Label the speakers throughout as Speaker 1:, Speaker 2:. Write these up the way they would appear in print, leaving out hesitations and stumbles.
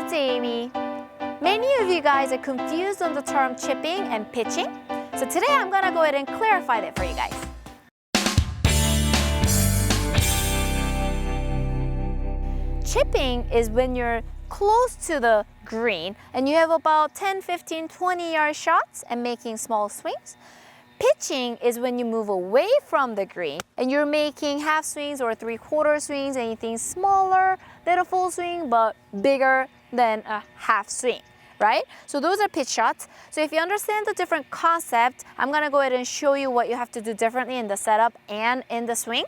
Speaker 1: it's Amy. Many of you guys are confused on the term chipping and pitching. So today I'm gonna go ahead and clarify that for you guys. Chipping is when you're close to the green and you have about 10, 15, 20-yard shots and making small swings. Pitching is when you move away from the green and you're making half swings or three-quarter swings, anything smaller than a full swing but bigger than a half swing, right? So those are pitch shots. So if you understand the different concept, I'm gonna go ahead and show you what you have to do differently in the setup and in the swing.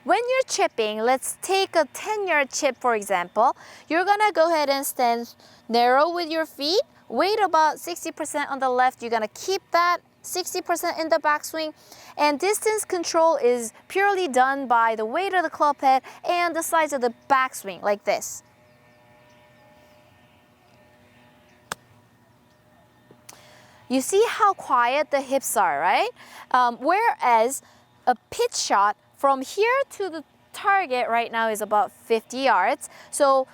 Speaker 1: When you're chipping, let's take a 10-yard chip for example. You're gonna go ahead and stand narrow with your feet, weight about 60% on the left. You're gonna keep that 60% in the backswing, and distance control is purely done by the weight of the club head and the size of the backswing, like this. You see how quiet the hips are, right? Whereas a pitch shot from here to the target right now is about 50 yards. So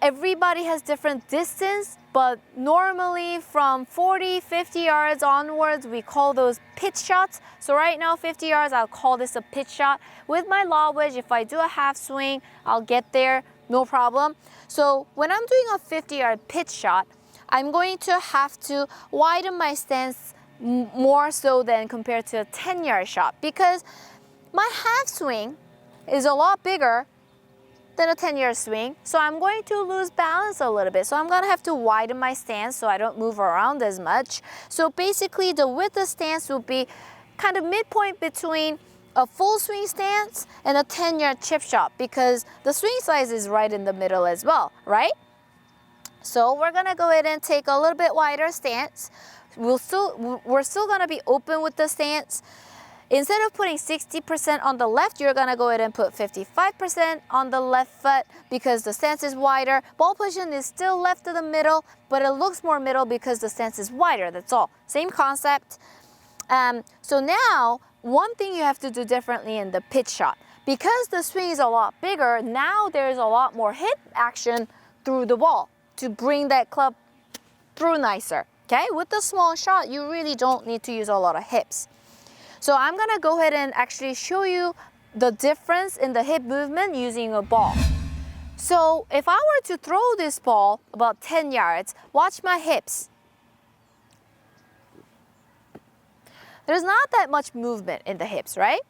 Speaker 1: everybody has different distance, but normally from 40, 50 yards onwards, we call those pitch shots. So right now, 50 yards, I'll call this a pitch shot. With my lob wedge, if I do a half swing, I'll get there, no problem. So when I'm doing a 50-yard pitch shot, I'm going to have to widen my stance more so than compared to a 10-yard shot because my half swing is a lot bigger than a 10-yard swing, so I'm going to lose balance a little bit. So I'm gonna have to widen my stance so I don't move around as much. So basically the width of stance will be kind of midpoint between a full swing stance and a 10-yard chip shot because the swing size is right in the middle as well, right? So we're gonna go ahead and take a little bit wider stance. We're still gonna be open with the stance. Instead of putting 60% on the left, you're gonna go ahead and put 55% on the left foot because the stance is wider. Ball position is still left to the middle, but it looks more middle because the stance is wider, that's all. Same concept. So now, one thing you have to do differently in the pitch shot. Because the swing is a lot bigger, now there's a lot more hip action through the ball to bring that club through nicer, okay? With the small shot, you really don't need to use a lot of hips. So I'm gonna go ahead and actually show you the difference in the hip movement using a ball. So if I were to throw this ball about 10 yards, watch my hips. There's not that much movement in the hips, right?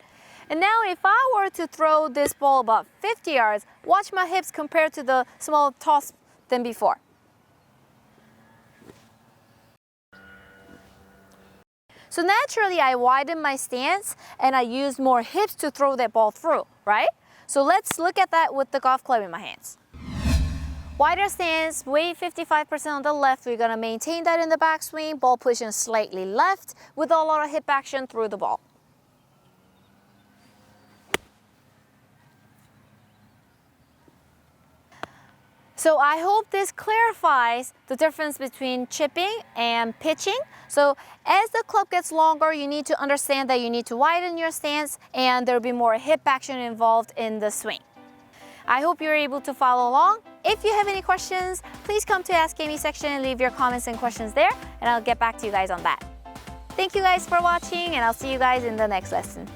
Speaker 1: And now if I were to throw this ball about 50 yards, watch my hips compared to the small toss than before. So naturally, I widen my stance and I use more hips to throw that ball through, right? So let's look at that with the golf club in my hands. Wider stance, weight 55% on the left. We're gonna maintain that in the backswing. Ball position slightly left with a lot of hip action through the ball. So I hope this clarifies the difference between chipping and pitching. So as the club gets longer, you need to understand that you need to widen your stance and there'll be more hip action involved in the swing. I hope you're able to follow along. If you have any questions, please come to Ask Aimee section and leave your comments and questions there, and I'll get back to you guys on that. Thank you guys for watching, and I'll see you guys in the next lesson.